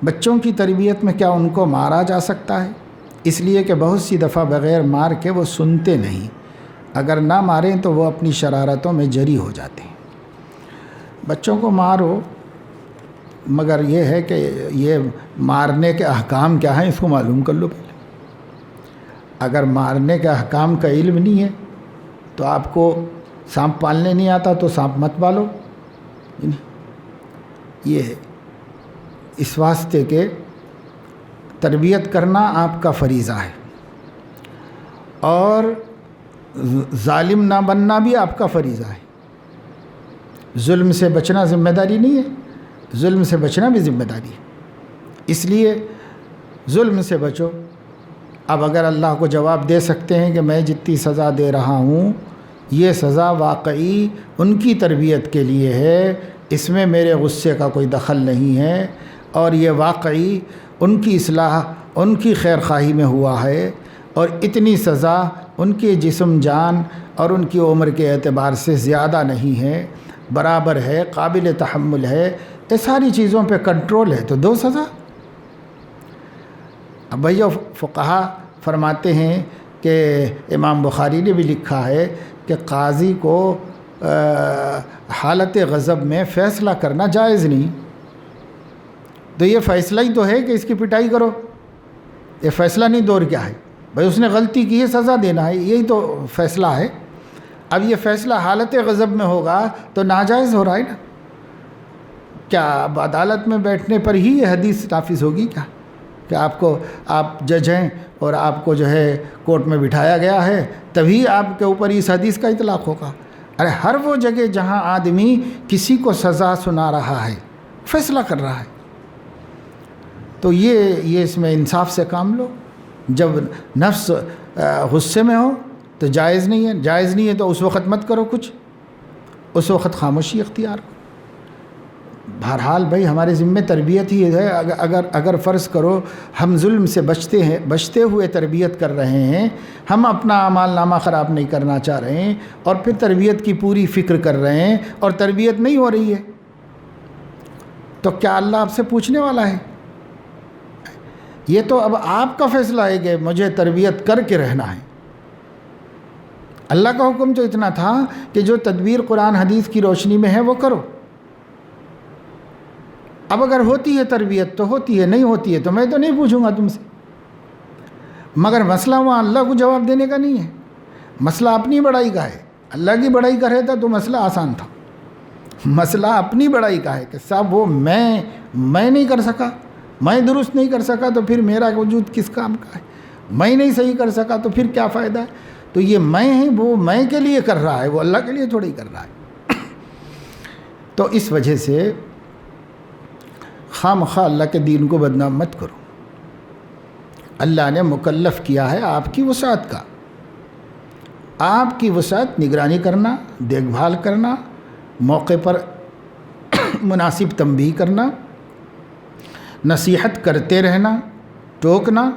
بچوں کی تربیت میں کیا ان کو مارا جا سکتا ہے؟ اس لیے کہ بہت سی دفعہ بغیر مار کے وہ سنتے نہیں، اگر نہ ماریں تو وہ اپنی شرارتوں میں جری ہو جاتے ہیں۔ بچوں کو مارو، مگر یہ ہے کہ یہ مارنے کے احکام کیا ہیں اس کو معلوم کر لو پہلے۔ اگر مارنے کے احکام کا علم نہیں ہے تو آپ کو سانپ پالنے نہیں آتا تو سانپ مت پالو، یہ ہے۔ اس واسطے کہ تربیت کرنا آپ کا فریضہ ہے، اور ظالم نہ بننا بھی آپ کا فریضہ ہے۔ ظلم سے بچنا ذمہ داری نہیں ہے، ظلم سے بچنا بھی ذمہ داری ہے، اس لیے ظلم سے بچو۔ اب اگر اللہ کو جواب دے سکتے ہیں کہ میں جتنی سزا دے رہا ہوں یہ سزا واقعی ان کی تربیت کے لیے ہے، اس میں میرے غصے کا کوئی دخل نہیں ہے، اور یہ واقعی ان کی اصلاح، ان کی خیر خواہی میں ہوا ہے، اور اتنی سزا ان کے جسم جان اور ان کی عمر کے اعتبار سے زیادہ نہیں ہے، برابر ہے، قابل تحمل ہے، یہ ساری چیزوں پہ کنٹرول ہے، تو دو سزا۔ اب بھائیو، فقہا فرماتے ہیں کہ امام بخاری نے بھی لکھا ہے کہ قاضی کو حالت غضب میں فیصلہ کرنا جائز نہیں، تو یہ فیصلہ ہی تو ہے کہ اس کی پٹائی کرو، یہ فیصلہ نہیں دور کیا ہے؟ بھائی اس نے غلطی کی ہے، سزا دینا ہے، یہی تو فیصلہ ہے۔ اب یہ فیصلہ حالت غضب میں ہوگا تو ناجائز ہو رہا ہے نا۔ کیا اب عدالت میں بیٹھنے پر ہی یہ حدیث نافذ ہوگی کیا کہ آپ جج ہیں اور آپ کو جو ہے کورٹ میں بٹھایا گیا ہے تبھی آپ کے اوپر اس حدیث کا اطلاق ہوگا؟ ارے ہر وہ جگہ جہاں آدمی کسی کو سزا سنا رہا ہے، فیصلہ کر رہا ہے، تو یہ اس میں انصاف سے کام لو۔ جب نفس غصے میں ہو تو جائز نہیں ہے، جائز نہیں ہے تو اس وقت مت کرو کچھ، اس وقت خاموشی اختیار کرو۔ بہرحال بھائی ہمارے ذمہ تربیت ہی ہے۔ اگر فرض کرو ہم ظلم سے بچتے ہوئے تربیت کر رہے ہیں، ہم اپنا اعمال نامہ خراب نہیں کرنا چاہ رہے ہیں، اور پھر تربیت کی پوری فکر کر رہے ہیں اور تربیت نہیں ہو رہی ہے، تو کیا اللہ آپ سے پوچھنے والا ہے؟ یہ تو اب آپ کا فیصلہ ہے کہ مجھے تربیت کر کے رہنا ہے۔ اللہ کا حکم تو اتنا تھا کہ جو تدبیر قرآن حدیث کی روشنی میں ہے وہ کرو۔ اب اگر ہوتی ہے تربیت تو ہوتی ہے، نہیں ہوتی ہے تو میں تو نہیں پوچھوں گا تم سے، مگر مسئلہ وہاں اللہ کو جواب دینے کا نہیں ہے، مسئلہ اپنی بڑائی کا ہے۔ اللہ کی بڑائی کا رہتا تو مسئلہ آسان تھا، مسئلہ اپنی بڑائی کا ہے کہ صاحب وہ میں نہیں کر سکا، میں درست نہیں کر سکا تو پھر میرا وجود کس کام کا ہے، میں نہیں صحیح کر سکا تو پھر کیا فائدہ ہے؟ تو یہ میں ہے، وہ میں کے لیے کر رہا ہے، وہ اللہ کے لیے تھوڑی کر رہا ہے۔ تو اس وجہ سے خواہ مخواہ اللہ کے دین کو بدنام مت کرو۔ اللہ نے مکلف کیا ہے آپ کی وسعت کا، آپ کی وسعت نگرانی کرنا، دیکھ بھال کرنا، موقع پر مناسب تنبیہ کرنا، نصیحت کرتے رہنا، ٹوکنا،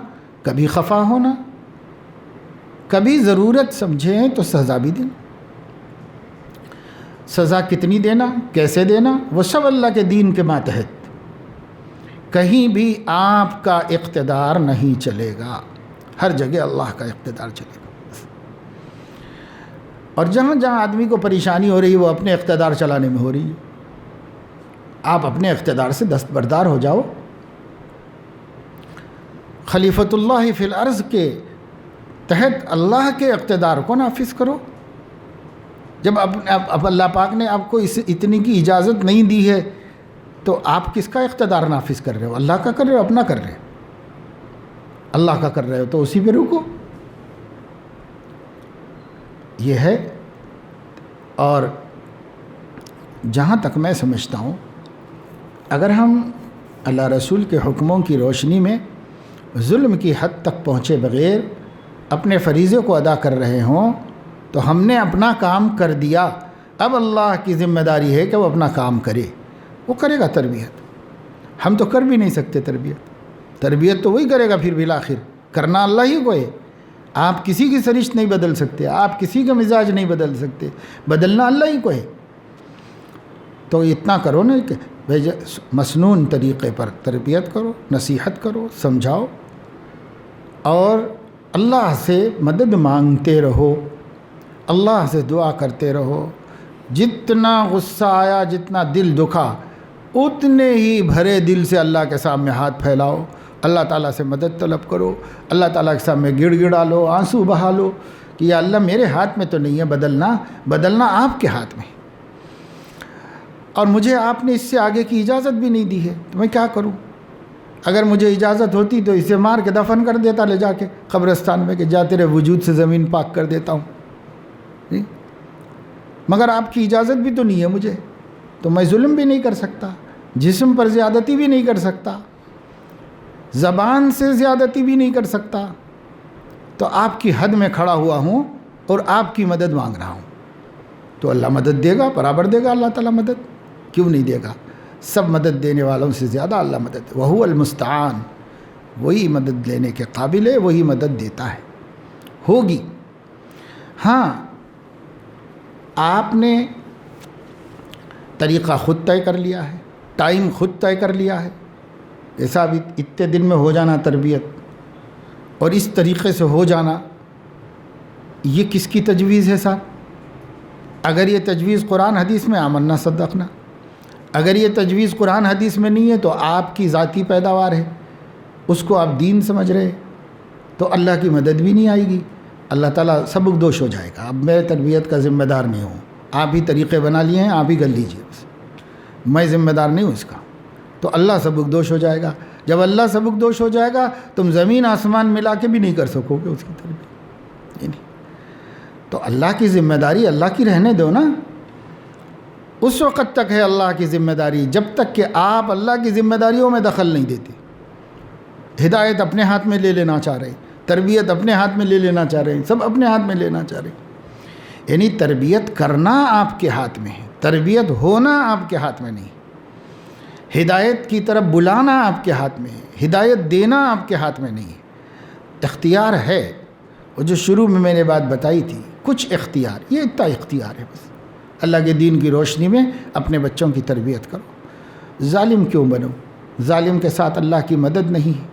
کبھی خفا ہونا، کبھی ضرورت سمجھیں تو سزا بھی دینا۔ سزا کتنی دینا، کیسے دینا، وہ سب اللہ کے دین کے ماتحت، کہیں بھی آپ کا اقتدار نہیں چلے گا، ہر جگہ اللہ کا اقتدار چلے گا۔ اور جہاں جہاں آدمی کو پریشانی ہو رہی ہے وہ اپنے اقتدار چلانے میں ہو رہی ہے، آپ اپنے اقتدار سے دستبردار ہو جاؤ، خلیفۃ اللہ فی الارض کے تحت اللہ کے اقتدار کو نافذ کرو۔ جب اب اللہ پاک نے آپ کو اتنی کی اجازت نہیں دی ہے تو آپ کس کا اقتدار نافذ کر رہے ہو؟ اللہ کا کر رہے ہو، اپنا کر رہے ہو؟ اللہ کا کر رہے ہو تو اسی پہ رکو، یہ ہے۔ اور جہاں تک میں سمجھتا ہوں اگر ہم اللہ رسول کے حکموں کی روشنی میں ظلم کی حد تک پہنچے بغیر اپنے فریضے کو ادا کر رہے ہوں تو ہم نے اپنا کام کر دیا، اب اللہ کی ذمہ داری ہے کہ وہ اپنا کام کرے، وہ کرے گا تربیت۔ ہم تو کر بھی نہیں سکتے تربیت تو وہی کرے گا، پھر بالآخر کرنا اللہ ہی کو ہے۔ آپ کسی کی سرشت نہیں بدل سکتے، آپ کسی کا مزاج نہیں بدل سکتے، بدلنا اللہ ہی کو ہے۔ تو اتنا کرو نا کہ مسنون طریقے پر تربیت کرو، نصیحت کرو، سمجھاؤ، اور اللہ سے مدد مانگتے رہو، اللہ سے دعا کرتے رہو۔ جتنا غصہ آیا، جتنا دل دکھا، اتنے ہی بھرے دل سے اللہ کے سامنے ہاتھ پھیلاؤ، اللہ تعالیٰ سے مدد طلب کرو، اللہ تعالیٰ کے سامنے گڑ گڑا لو، آنسو بہا لو کہ یا اللہ میرے ہاتھ میں تو نہیں ہے بدلنا آپ کے ہاتھ میں، اور مجھے آپ نے اس سے آگے کی اجازت بھی نہیں دی ہے، تو میں کیا کروں؟ اگر مجھے اجازت ہوتی تو اسے مار کے دفن کر دیتا لے جا کے قبرستان میں، کہ جا تیرے وجود سے زمین پاک کر دیتا ہوں، مگر آپ کی اجازت بھی تو نہیں ہے مجھے، تو میں ظلم بھی نہیں کر سکتا، جسم پر زیادتی بھی نہیں کر سکتا، زبان سے زیادتی بھی نہیں کر سکتا، تو آپ کی حد میں کھڑا ہوا ہوں اور آپ کی مدد مانگ رہا ہوں، تو اللہ مدد دے گا، برابر دے گا اللہ تعالیٰ مدد، کیوں نہیں دے گا؟ سب مدد دینے والوں سے زیادہ اللہ مدد، وہو المستعان، وہی مدد لینے کے قابل ہے، وہی مدد دیتا ہے، ہوگی۔ ہاں، آپ نے طریقہ خود طے کر لیا ہے، ٹائم خود طے کر لیا ہے، ایسا بھی اتنے دن میں ہو جانا تربیت، اور اس طریقے سے ہو جانا، یہ کس کی تجویز ہے صاحب؟ اگر یہ تجویز قرآن حدیث میں آمنا صدقنا، اگر یہ تجویز قرآن حدیث میں نہیں ہے تو آپ کی ذاتی پیداوار ہے، اس کو آپ دین سمجھ رہے، تو اللہ کی مدد بھی نہیں آئے گی، اللہ تعالیٰ سبک دوش ہو جائے گا، اب میں تربیت کا ذمہ دار نہیں ہوں، آپ ہی طریقے بنا لیے ہیں، آپ ہی کر لیجیے، بس میں ذمہ دار نہیں ہوں اس کا، تو اللہ سبک دوش ہو جائے گا۔ جب اللہ سبک دوش ہو جائے گا، تم زمین آسمان ملا کے بھی نہیں کر سکو گے اس کی تربیت، تو اللہ کی ذمہ داری اللہ کی رہنے دو نا، اس وقت تک ہے اللہ کی ذمہ داری جب تک کہ آپ اللہ کی ذمہ داریوں میں دخل نہیں دیتے۔ ہدایت اپنے ہاتھ میں لے لینا چاہ رہے، تربیت اپنے ہاتھ میں لے لینا چاہ رہے ہیں، سب اپنے ہاتھ میں لینا چاہ رہے ہیں، یعنی تربیت کرنا آپ کے ہاتھ میں ہے، تربیت ہونا آپ کے ہاتھ میں نہیں، ہدایت کی طرف بلانا آپ کے ہاتھ میں ہے، ہدایت دینا آپ کے ہاتھ میں نہیں ہے، اختیار ہے، اور جو شروع میں نے بات بتائی تھی، کچھ اختیار، یہ اتنا اختیار ہے، بس اللہ کے دین کی روشنی میں اپنے بچوں کی تربیت کرو۔ ظالم کیوں بنو؟ ظالم کے ساتھ اللہ کی مدد نہیں ہے،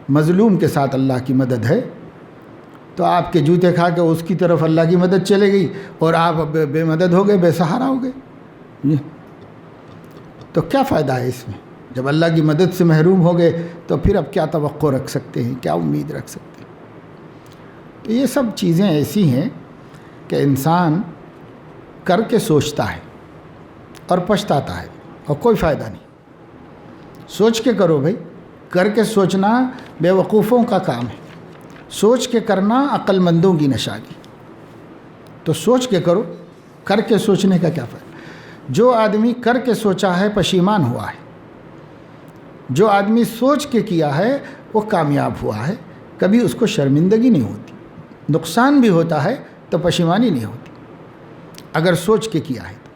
مظلوم کے ساتھ اللہ کی مدد ہے، تو آپ کے جوتے کھا کے اس کی طرف اللہ کی مدد چلے گئی اور آپ بے مدد ہو گئے، بے سہارا ہو گئے، تو کیا فائدہ ہے اس میں؟ جب اللہ کی مدد سے محروم ہو گئے تو پھر اب کیا توقع رکھ سکتے ہیں، کیا امید رکھ سکتے ہیں؟ تو یہ سب چیزیں ایسی ہیں کہ انسان کر کے سوچتا ہے اور پچھتاتا ہے، اور کوئی فائدہ نہیں۔ سوچ کے کرو بھائی، کر کے سوچنا بے وقوفوں کا کام ہے، سوچ کے کرنا عقل مندوں کی نشانی، تو سوچ کے کرو، کر کے سوچنے کا کیا فائدہ؟ جو آدمی کر کے سوچا ہے پشیمان ہوا ہے، جو آدمی سوچ کے کیا ہے وہ کامیاب ہوا ہے، کبھی اس کو شرمندگی نہیں ہوتی، نقصان بھی ہوتا ہے تو پشیمانی نہیں ہوتی اگر سوچ کے کیا ہے تو۔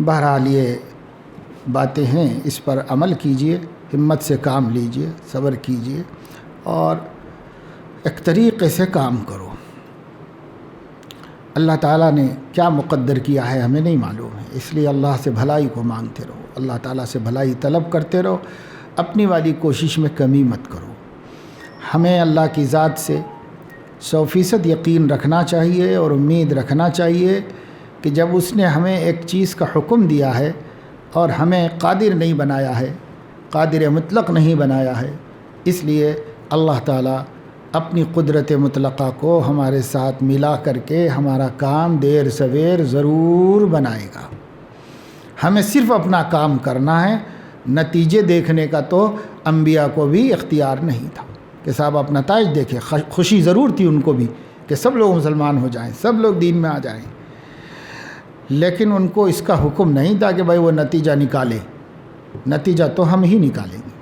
بہرحال یہ باتیں ہیں، اس پر عمل کیجئے، ہمت سے کام لیجئے، صبر کیجئے، اور ایک طریقے سے کام کرو۔ اللہ تعالیٰ نے کیا مقدر کیا ہے ہمیں نہیں معلوم ہے، اس لیے اللہ سے بھلائی کو مانگتے رہو، اللہ تعالیٰ سے بھلائی طلب کرتے رہو، اپنی والی کوشش میں کمی مت کرو۔ ہمیں اللہ کی ذات سے 100% یقین رکھنا چاہیے اور امید رکھنا چاہیے کہ جب اس نے ہمیں ایک چیز کا حکم دیا ہے اور ہمیں قادر نہیں بنایا ہے، قادر مطلق نہیں بنایا ہے، اس لیے اللہ تعالیٰ اپنی قدرت مطلقہ کو ہمارے ساتھ ملا کر کے ہمارا کام دیر سویر ضرور بنائے گا۔ ہمیں صرف اپنا کام کرنا ہے، نتیجے دیکھنے کا تو انبیاء کو بھی اختیار نہیں تھا کہ صاحب آپ نتائج دیکھیں، خوشی ضرور تھی ان کو بھی کہ سب لوگ مسلمان ہو جائیں، سب لوگ دین میں آ جائیں، لیکن ان کو اس کا حکم نہیں تھا کہ بھائی وہ نتیجہ نکالے، نتیجہ تو ہم ہی نکالیں گے۔